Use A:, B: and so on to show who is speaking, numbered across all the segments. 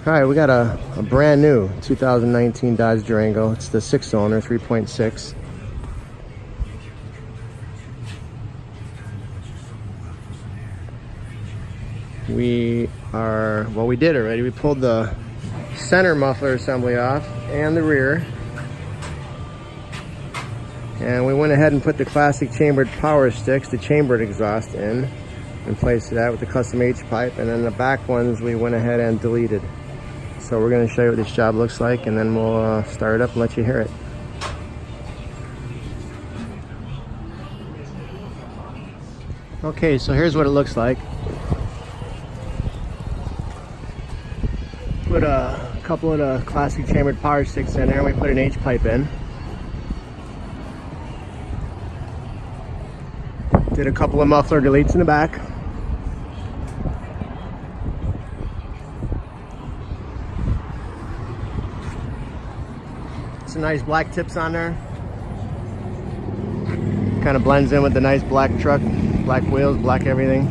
A: Alright, we got a brand new 2019 Dodge Durango. It's the 6-cylinder, 3.6. We did already. We pulled the center muffler assembly off and the rear. And we went ahead and put the classic chambered power sticks, the chambered exhaust in, and placed that with the custom H pipe. And then the back ones we went ahead and deleted. So we're going to show you what this job looks like, and then we'll start it up and let you hear it. Okay, so here's what it looks like. Put a couple of the classic chambered power sticks in there, and we put an H pipe in. Did a couple of muffler deletes in the back. Some nice black tips on there. Kind of blends in with the nice black truck, black wheels, black everything.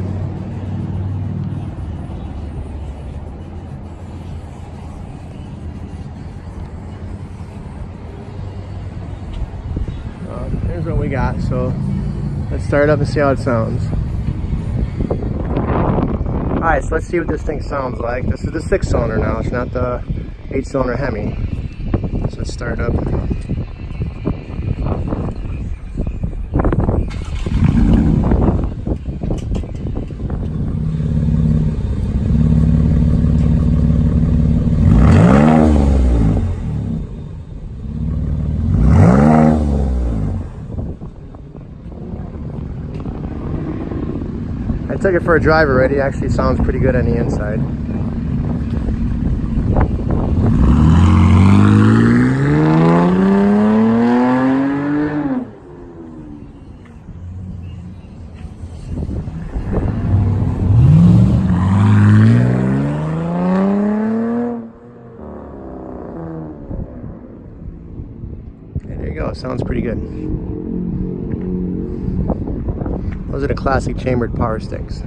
A: Here's what we got. So let's start it up and see how it sounds. Alright, so let's see what this thing sounds like. This is the 6-cylinder now, it's not the 8-cylinder Hemi. So let's start up. I took it for a drive already. It actually sounds pretty good on the inside. And there you go. It sounds pretty good. Those are the classic chambered power sticks.